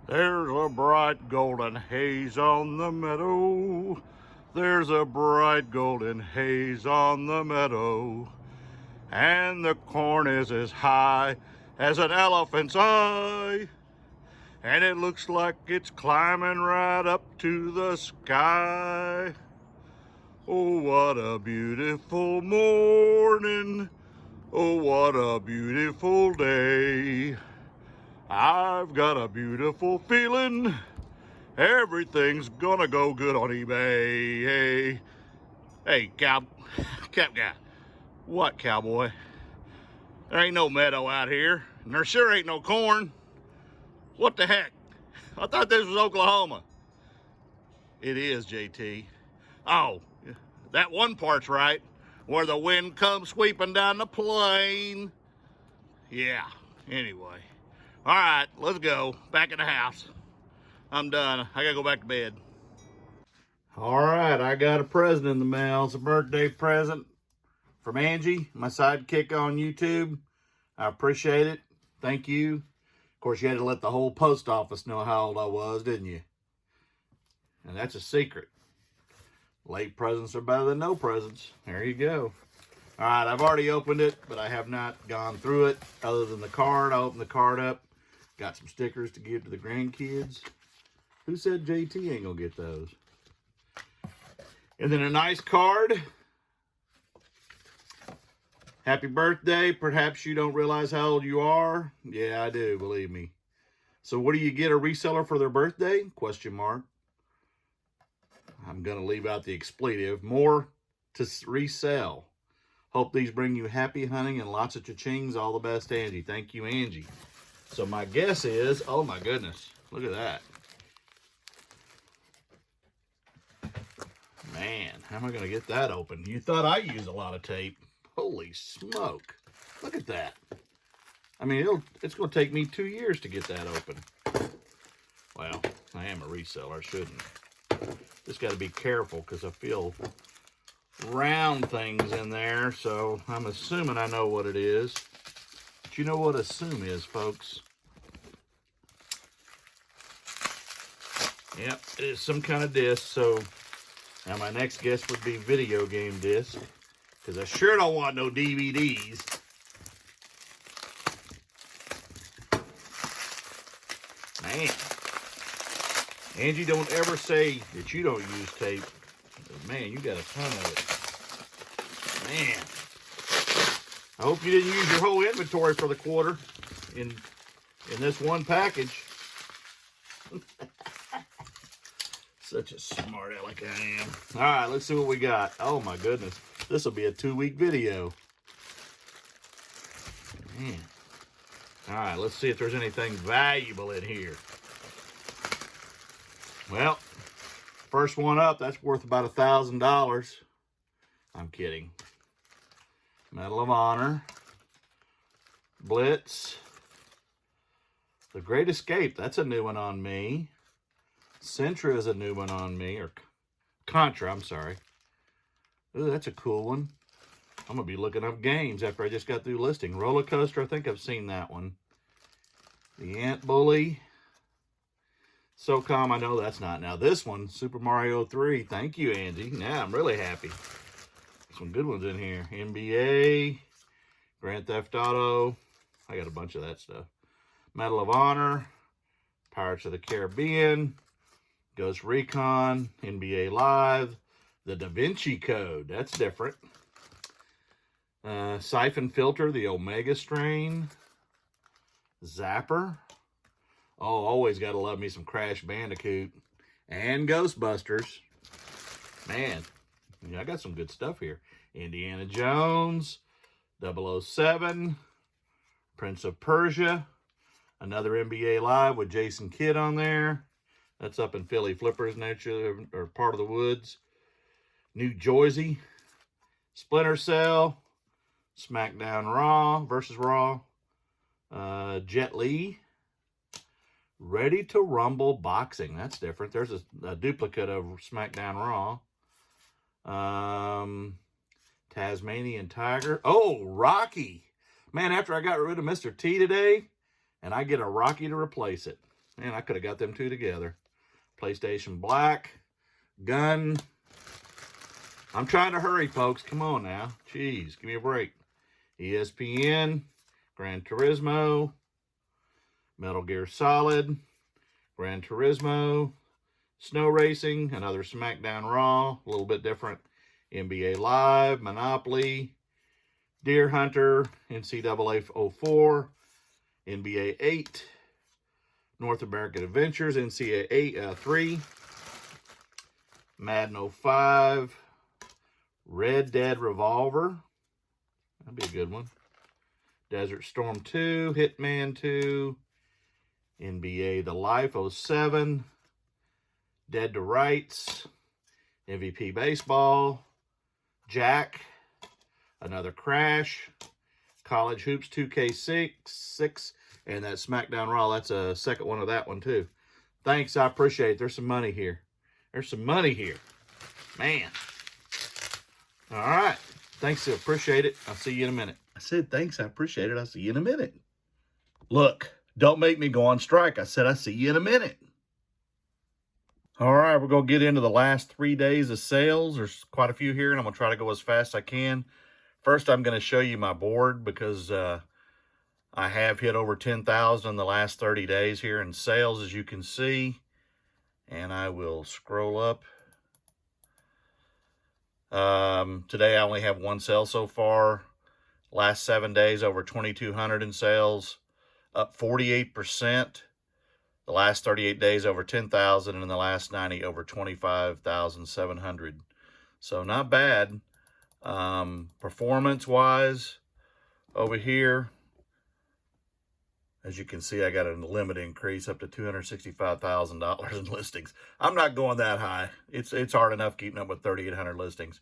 There's a bright golden haze on the meadow. There's a bright golden haze on the meadow. And the corn is as high as an elephant's eye. And it looks like it's climbing right up to the sky. Oh, what a beautiful morning. Oh, what a beautiful day. I've got a beautiful feeling. Everything's gonna go good on eBay. Hey, cap guy. What, cowboy? There ain't no meadow out here, and there sure ain't no corn. What the heck? I thought this was Oklahoma. It is, JT. Oh, that one part's right, where the wind comes sweeping down the plain. Yeah, anyway. All right, let's go. Back in the house. I'm done. I gotta go back to bed. All right, I got a present in the mail. It's a birthday present from Angie, my sidekick on YouTube. I appreciate it. Thank you. Of course, you had to let the whole post office know how old I was, didn't you? And that's a secret. Late presents are better than no presents. There you go. All right, I've already opened it, but I have not gone through it other than the card. I opened the card up. Got some stickers to give to the grandkids. Who said JT ain't gonna get those? And then a nice card. Happy birthday. Perhaps you don't realize how old you are. Yeah, I do, believe me. So what do you get a reseller for their birthday? Question mark. I'm gonna leave out the expletive. More to resell. Hope these bring you happy hunting and lots of cha-chings. All the best, Angie. Thank you, Angie. So my guess is, oh my goodness, look at that. Man, how am I going to get that open? You thought I used a lot of tape. Holy smoke. Look at that. I mean, it's going to take me 2 years to get that open. Well, I am a reseller. I shouldn't. Just got to be careful because I feel round things in there. So I'm assuming I know what it is. But you know what assume is, folks? Yep, it is some kind of disc. So now my next guess would be video game disc, because I sure don't want no DVDs. Man, Angie, don't ever say that you don't use tape. But man, you got a ton of it. Man, I hope you didn't use your whole inventory for the quarter in this one package. Such a smart aleck I am. All right, let's see what we got. Oh my goodness, this will be a 2-week video. Man. All right, let's see if there's anything valuable in here. Well, first one up, that's worth about $1,000. I'm kidding. Medal of Honor. Blitz. The Great Escape, that's a new one on me. Sentra is a new one on me, or Contra, I'm sorry. Ooh, that's a cool one. I'm going to be looking up games after I just got through listing. Roller Coaster, I think I've seen that one. The Ant Bully. SOCOM, I know that's not. Now this one, Super Mario 3. Thank you, Angie. Now I'm really happy. Some good ones in here. NBA, Grand Theft Auto. I got a bunch of that stuff. Medal of Honor, Pirates of the Caribbean, Ghost Recon, NBA Live, the Da Vinci Code. That's different. Siphon Filter, the Omega Strain. Zapper. Oh, always got to love me some Crash Bandicoot. And Ghostbusters. Man, yeah, I got some good stuff here. Indiana Jones, 007, Prince of Persia, another NBA Live with Jason Kidd on there. That's up in Philly Flippers, nature, or part of the woods. New Jersey, Splinter Cell, SmackDown Raw versus Raw, Jet Li, Ready to Rumble Boxing. That's different. There's a duplicate of SmackDown Raw. Tasmanian Tiger. Oh, Rocky. Man, after I got rid of Mr. T today, and I get a Rocky to replace it. Man, I could have got them two together. PlayStation Black, Gun. I'm trying to hurry, folks. Come on now. Jeez, give me a break. ESPN, Gran Turismo, Metal Gear Solid, Gran Turismo, Snow Racing, another SmackDown Raw, a little bit different. NBA Live, Monopoly, Deer Hunter, NCAA 04, NBA 8, North American Adventures, NCAA 3, Madden 05, Red Dead Revolver, that'd be a good one. Desert Storm 2, Hitman 2, NBA The Life 07, Dead to Rights, MVP Baseball, Jack, another Crash, College Hoops 2K6, and that SmackDown Raw. That's a second one of that one too. Thanks, I appreciate it. There's some money here. There's some money here. Man. All right. Thanks, I appreciate it. I'll see you in a minute. I said, thanks, I appreciate it. I'll see you in a minute. Look, don't make me go on strike. I said, I'll see you in a minute. All right, we're going to get into the last 3 days of sales. There's quite a few here, and I'm going to try to go as fast as I can. First, I'm going to show you my board because I have hit over 10,000 in the last 30 days here in sales, as you can see. And I will scroll up. Today, I only have one sale so far. Last 7 days, over 2,200 in sales, up 48%. The last 38 days, over 10,000, and in the last 90, over 25,700. So not bad. Performance-wise, over here, as you can see, I got a limit increase up to $265,000 in listings. I'm not going that high. It's hard enough keeping up with 3,800 listings.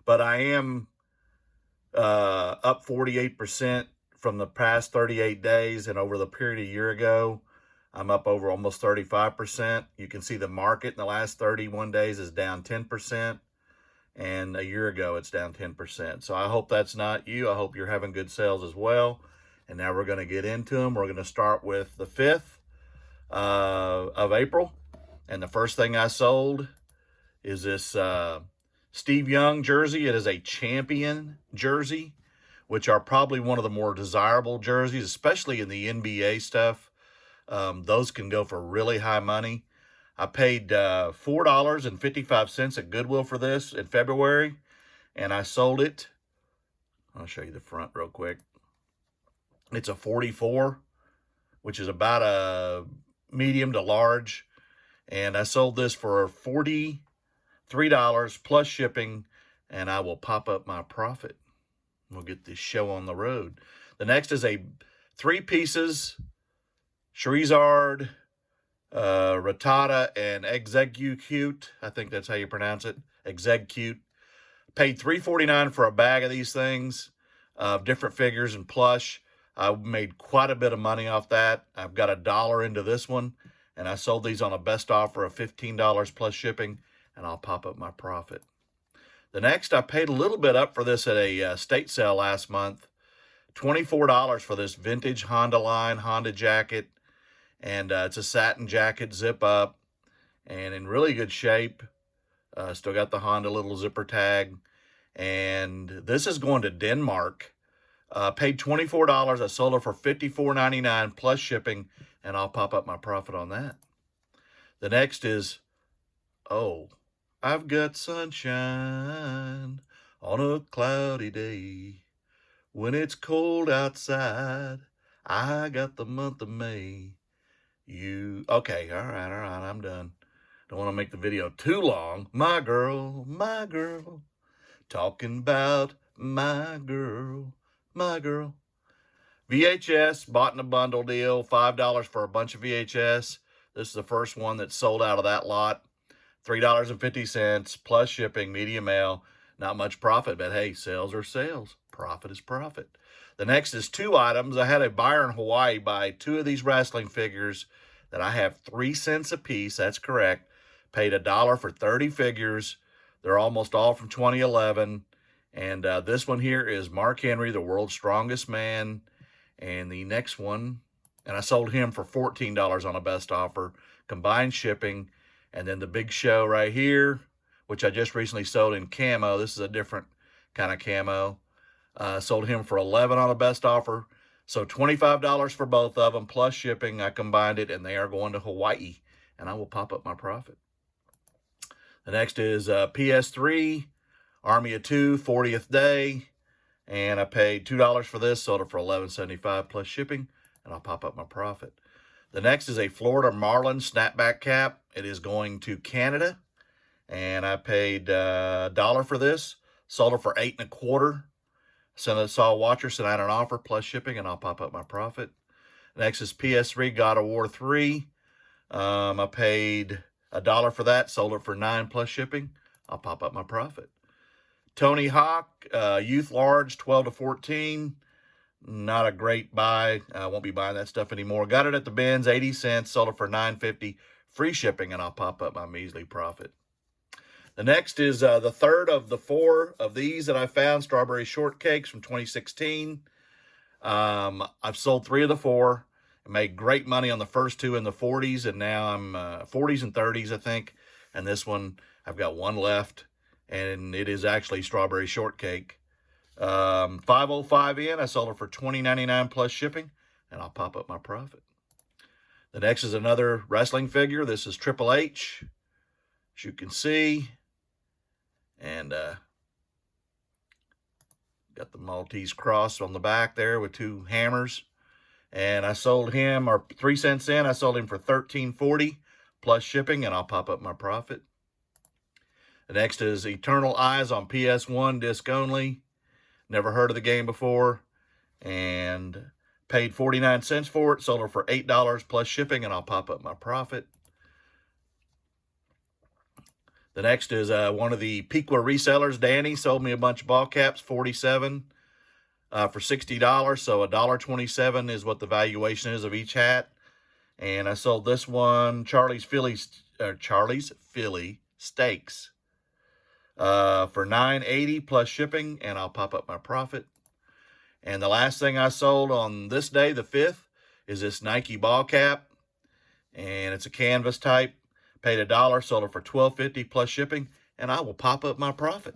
But I am up 48% from the past 38 days, and over the period a year ago, I'm up over almost 35%. You can see the market in the last 31 days is down 10%, and a year ago it's down 10%. So I hope that's not you. I hope you're having good sales as well. And now we're going to get into them. We're going to start with the 5th of April. And the first thing I sold is this Steve Young jersey. It is a champion jersey, which are probably one of the more desirable jerseys, especially in the NBA stuff. Those can go for really high money. I paid $4.55 at Goodwill for this in February, and I sold it. I'll show you the front real quick. It's a 44, which is about a medium to large, and I sold this for $43 plus shipping, and I will pop up my profit. We'll get this show on the road. The next is a 3 pieces Charizard, Rattata, and Execute. I think that's how you pronounce it. Execute. Paid $3.49 for a bag of these things, different figures and plush. I made quite a bit of money off that. I've got $1 into this one, and I sold these on a best offer of $15 plus shipping, and I'll pop up my profit. The next, I paid a little bit up for this at a state sale last month. $24 for this vintage Honda line, Honda jacket. And it's a satin jacket, zip up, and in really good shape. Still got the Honda little zipper tag. And this is going to Denmark. Paid $24. I sold it for $54.99 plus shipping, and I'll pop up my profit on that. The next is, oh, I've got sunshine on a cloudy day. When it's cold outside, I got the month of May. Okay, all right, I'm done. Don't want to make the video too long. My girl, talking about my girl. VHS, bought in a bundle deal, $5 for a bunch of VHS. This is the first one that's sold out of that lot. $3.50 plus shipping, media mail. Not much profit, but hey, sales are sales. Profit is profit. The next is 2 items. I had a buyer in Hawaii buy 2 of these wrestling figures that I have 3 cents a piece. That's correct. Paid $1 for 30 figures. They're almost all from 2011. And this one here is Mark Henry, the world's strongest man. And the next one and I sold him for $14 on a best offer, combined shipping. And then the big show right here, which I just recently sold in camo. This is a different kind of camo. Sold him for $11 on a best offer. So $25 for both of them, plus shipping. I combined it, and they are going to Hawaii, and I will pop up my profit. The next is PS3 Army of 2, 40th day. And I paid $2 for this, sold it for $11.75 plus shipping, and I'll pop up my profit. The next is a Florida Marlin snapback cap. It is going to Canada, and I paid $1 for this, sold it for $8.25. Saw a watcher, sent out an offer plus shipping, and I'll pop up my profit. Next is PS3 God of War 3. I paid $1 for that, sold it for $9 plus shipping. I'll pop up my profit. Tony Hawk, Youth Large, 12 to 14. Not a great buy. I won't be buying that stuff anymore. Got it at the bins, 80 cents, sold it for $9.50, free shipping, and I'll pop up my measly profit. The next is the third of the 4 of these that I found, strawberry shortcakes from 2016. I've sold 3 of the 4. I made great money on the first 2 in the 40s, and now I'm 40s and 30s, I think. And this one, I've got 1 left, and it is actually strawberry shortcake. 505 in, I sold it for $20.99 plus shipping, and I'll pop up my profit. The next is another wrestling figure. This is Triple H, as you can see. And got the Maltese cross on the back there with 2 hammers. And I sold him, or 3 cents in, I sold him for $13.40 plus shipping, and I'll pop up my profit. The next is Eternal Eyes on PS1, disc only. Never heard of the game before. And paid 49 cents for it, sold it for $8 plus shipping, and I'll pop up my profit. The next is one of the Piqua resellers, Danny, sold me a bunch of ball caps, 47 for $60. So $1.27 is what the valuation is of each hat. And I sold this one, Charlie's Philly Steaks, for $9.80 plus shipping, and I'll pop up my profit. And the last thing I sold on this day, the 5th, is this Nike ball cap, and it's a canvas type. Paid $1, sold it for $12.50 plus shipping, and I will pop up my profit.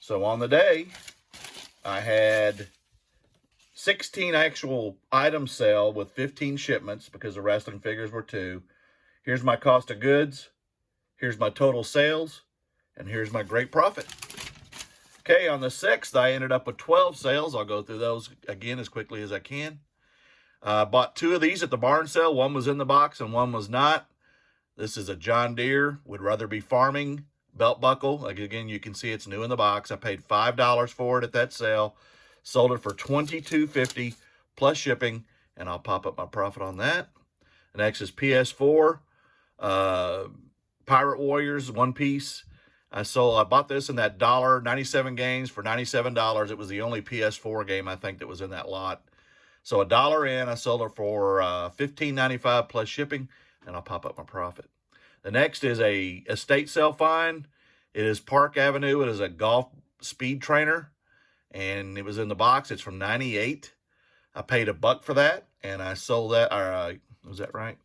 So on the day, I had 16 actual items sell with 15 shipments because the wrestling figures were 2. Here's my cost of goods. Here's my total sales. And here's my great profit. Okay, on the 6th, I ended up with 12 sales. I'll go through those again as quickly as I can. Bought 2 of these at the barn sale. One was in the box and one was not. This is a John Deere, would rather be farming, belt buckle. Like, again, you can see it's new in the box. I paid $5 for it at that sale. Sold it for $22.50 plus shipping, and I'll pop up my profit on that. The next is PS4, Pirate Warriors, 1 piece. I bought this in that $1.97 games for $97. It was the only PS4 game, I think, that was in that lot. So $1 in, I sold it for $15.95 plus shipping, and I'll pop up my profit. The next is a estate sale find. It is Park Avenue. It is a golf speed trainer, and it was in the box. It's from '98. I paid $1 for that, and I sold that. Was that right?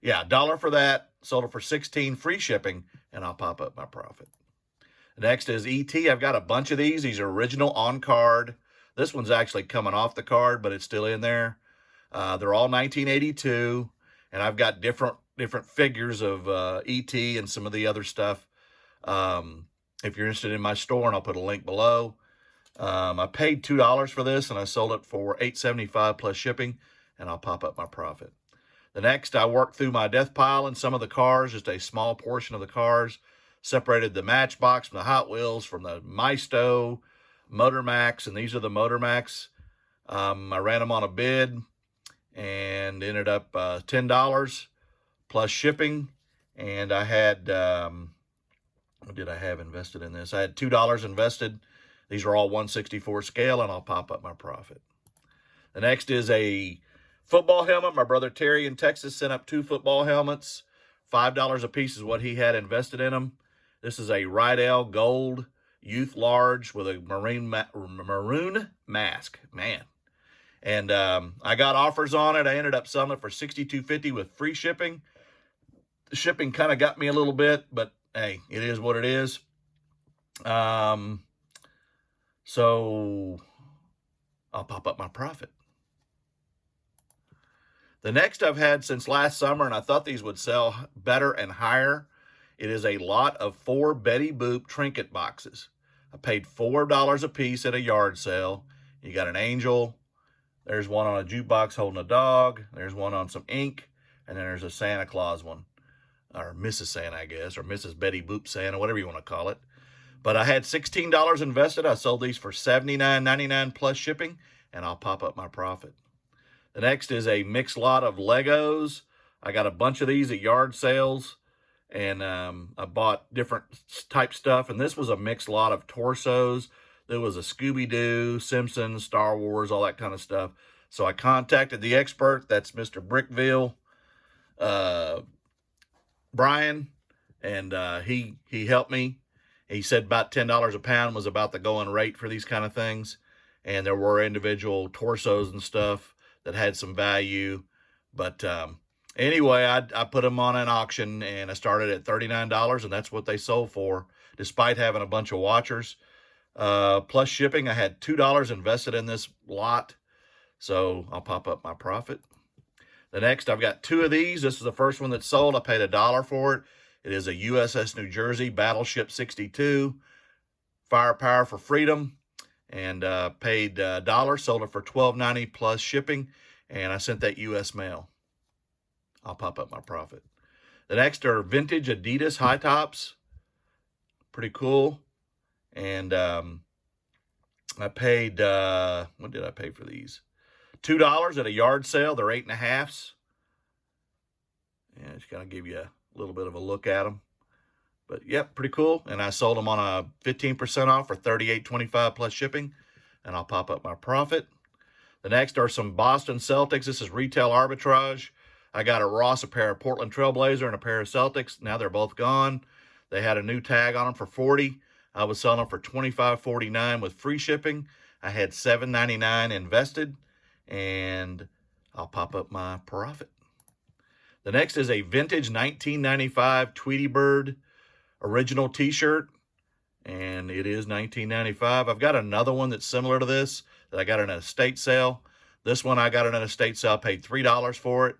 Yeah, $1 for that. Sold it for $16, free shipping, and I'll pop up my profit. The next is E.T. I've got a bunch of these. These are original on card. This one's actually coming off the card, but it's still in there. They're all 1982. And I've got different figures of E.T. and some of the other stuff. If you're interested in my store, and I'll put a link below. I paid $2 for this, and I sold it for $8.75 plus shipping, and I'll pop up my profit. The next, I worked through my death pile and some of the cars, just a small portion of the cars. Separated the Matchbox from the Hot Wheels, from the Maisto, Motor Max, and these are the Motor Max. I ran them on a bid and ended up $10 plus shipping. And I had, what did I have invested in this? I had $2 invested. These are all 1/64 scale, and I'll pop up my profit. The next is a football helmet. My brother Terry in Texas sent up 2 football helmets. $5 a piece is what he had invested in them. This is a Rydell Gold Youth Large with a maroon mask. Man. And I got offers on it. I ended up selling it for $62.50 with free shipping. The shipping kind of got me a little bit, but hey, it is what it is. So I'll pop up my profit. The next I've had since last summer, and I thought these would sell better and higher. It is a lot of 4 Betty Boop trinket boxes. I paid $4 a piece at a yard sale. You got an angel. There's one on a jukebox holding a dog. There's one on some ink. And then there's a Santa Claus one. Or Mrs. Santa, I guess. Or Mrs. Betty Boop Santa, whatever you want to call it. But I had $16 invested. I sold these for $79.99 plus shipping. And I'll pop up my profit. The next is a mixed lot of Legos. I got a bunch of these at yard sales, and I bought different type stuff, and this was a mixed lot of torsos. There was a Scooby-Doo, Simpsons, Star Wars, all that kind of stuff. So I contacted the expert. That's Mr. Brickville, Brian, and he helped me. He said about $10 a pound was about the going rate for these kind of things, and there were individual torsos and stuff that had some value. But anyway, I put them on an auction, and I started at $39, and that's what they sold for, despite having a bunch of watchers. Plus shipping, I had $2 invested in this lot, so I'll pop up my profit. The next, I've got 2 of these. This is the first one that's sold. I paid $1 for it. It is a USS New Jersey Battleship 62, Firepower for Freedom. And paid $1, sold it for $12.90 plus shipping, and I sent that U.S. mail. I'll pop up my profit. The next are vintage Adidas high tops. Pretty cool. And I paid, what did I pay for these? $2 at a yard sale. They're 8.5s. Yeah, just kind of give you a little bit of a look at them. But, yep, pretty cool. And I sold them on a 15% off for $38.25 plus shipping. And I'll pop up my profit. The next are some Boston Celtics. This is retail arbitrage. I got at Ross a pair of Portland Trailblazer and a pair of Celtics. Now they're both gone. They had a new tag on them for $40. I was selling them for $25.49 with free shipping. I had $7.99 invested. And I'll pop up my profit. The next is a vintage 1995 Tweety Bird original t-shirt, and it is $19.95. I've got another one that's similar to this that I got in an estate sale. This one I got in an estate sale, paid $3 for it,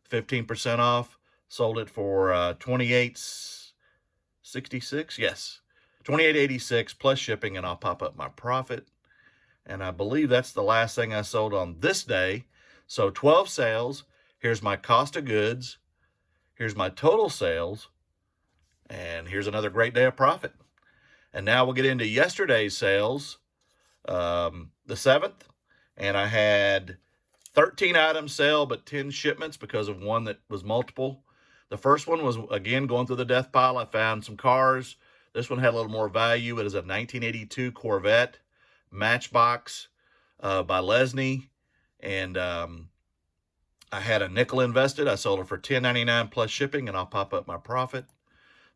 15% off. Sold it for $28.66. Yes, $28.86 plus shipping, and I'll pop up my profit. And I believe that's the last thing I sold on this day. So 12 sales. Here's my cost of goods. Here's my total sales. And here's another great day of profit. And now we'll get into yesterday's sales, the 7th. And I had 13 items sell, but 10 shipments because of one that was multiple. The first one was, again, going through the death pile. I found some cars. This one had a little more value. It is a 1982 Corvette Matchbox by Lesney. And I had a nickel invested. I sold it for $10.99 plus shipping, and I'll pop up my profit.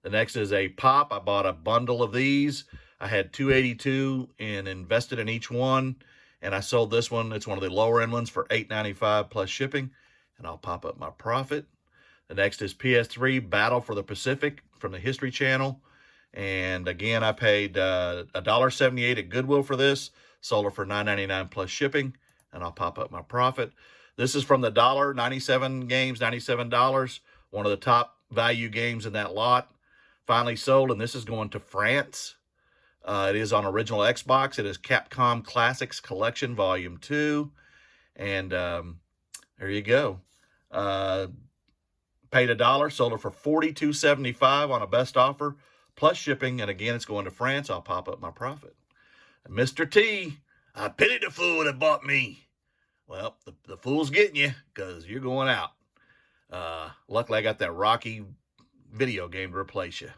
The next is a pop. I bought a bundle of these. I had 282 and invested in each one. And I sold this one. It's one of the lower end ones for $8.95 plus shipping. And I'll pop up my profit. The next is PS3 Battle for the Pacific from the History Channel. And again, I paid $1.78 at Goodwill for this. Sold it for $9.99 plus shipping. And I'll pop up my profit. This is from the $1.97 games, $97. One of the top value games in that lot. Finally sold, and this is going to France. It is on original Xbox. It is Capcom Classics Collection Volume 2. And there you go. Paid $1, sold it for $42.75 on a best offer, plus shipping. And again, it's going to France. I'll pop up my profit. And Mr. T, I pity the fool that bought me. Well, the fool's getting you because you're going out. Luckily, I got that Rocky video game to replace you.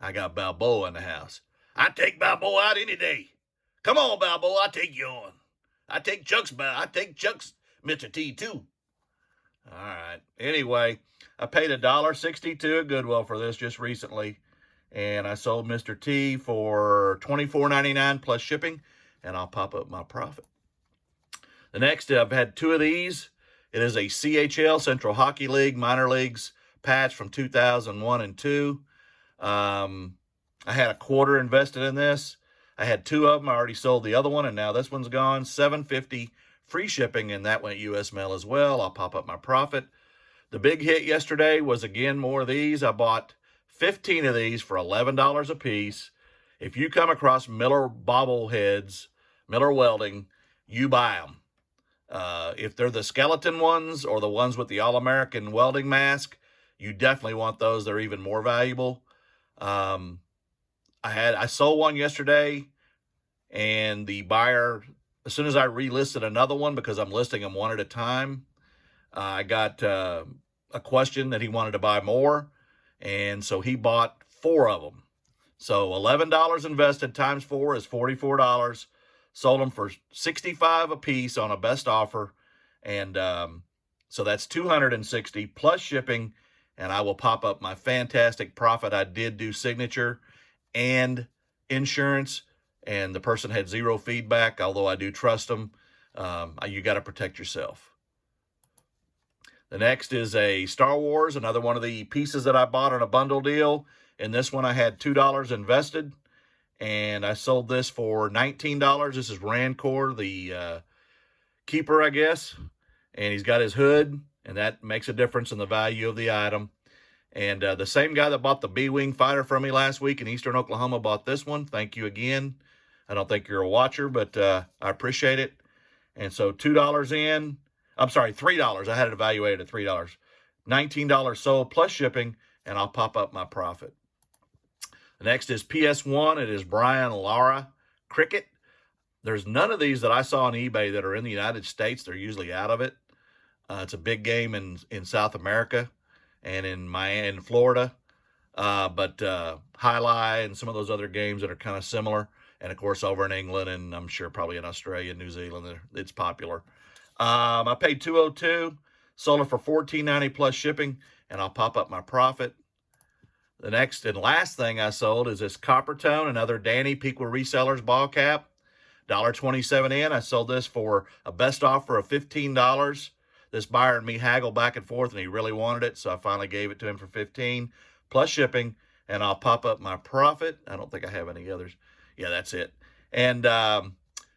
I got Balboa in the house. I take Balboa out any day. Come on, Balboa, I take you on. I take Chuck's Mr. T too. All right. Anyway, I paid $1.62 at Goodwill for this just recently, and I sold Mr. T for $24.99 plus shipping, and I'll pop up my profit. The next, I've had 2 of these. It is a CHL, Central Hockey League, Minor Leagues patch from 2001 and 2. I had a quarter invested in this. I had 2 of them. I already sold the other one, and now this one's gone. $7.50 free shipping, and that went U.S. mail as well. I'll pop up my profit. The big hit yesterday was, again, more of these. I bought 15 of these for $11 a piece. If you come across Miller bobbleheads, Miller Welding, you buy them. If they're the skeleton ones or the ones with the All-American welding mask, you definitely want those. They're even more valuable. I sold one yesterday, and the buyer, as soon as I relisted another one, because I'm listing them one at a time, I got a question that he wanted to buy more, and so he bought 4 of them. So $11 invested times 4 is $44. Sold them for $65 a piece on a best offer, and so that's $260 plus shipping, and I will pop up my fantastic profit. I did do signature and insurance, and the person had 0 feedback, although I do trust them. You got to protect yourself. The next is a Star Wars, another one of the pieces that I bought on a bundle deal. In this one, I had $2 invested, and I sold this for $19. This is Rancor, the keeper, I guess, and he's got his hood, and that makes a difference in the value of the item. And the same guy that bought the B-Wing fighter from me last week in Eastern Oklahoma bought this one. Thank you again. I don't think you're a watcher, but I appreciate it. And so $2 in. I'm sorry, $3. I had it evaluated at $3. $19 sold plus shipping, and I'll pop up my profit. The next is PS1. It is Brian Lara Cricket. There's none of these that I saw on eBay that are in the United States. They're usually out of it. It's a big game in South America and in Miami, in Florida. But Highlight and some of those other games that are kind of similar. And, of course, over in England and I'm sure probably in Australia and New Zealand, it's popular. I paid $202, sold it for $14.90 plus shipping, and I'll pop up my profit. The next and last thing I sold is this Coppertone, another Danny Pequot Resellers ball cap. $1.27 in. I sold this for a best offer of $15. This buyer and me haggled back and forth, and he really wanted it, so I finally gave it to him for $15 plus shipping, and I'll pop up my profit. I don't think I have any others. Yeah, that's it. And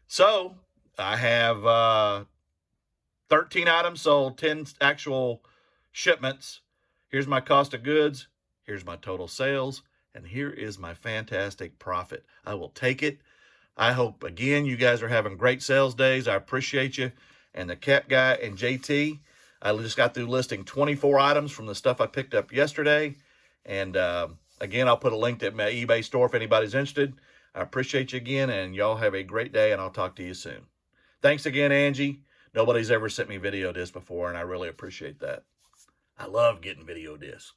so I have 13 items sold, 10 actual shipments. Here's my cost of goods. Here's my total sales. And here is my fantastic profit. I will take it. I hope, again, you guys are having great sales days. I appreciate you. And the Cap Guy and JT, I just got through listing 24 items from the stuff I picked up yesterday. And again, I'll put a link to my eBay store if anybody's interested. I appreciate you again, and y'all have a great day, and I'll talk to you soon. Thanks again, Angie. Nobody's ever sent me video discs before, and I really appreciate that. I love getting video discs.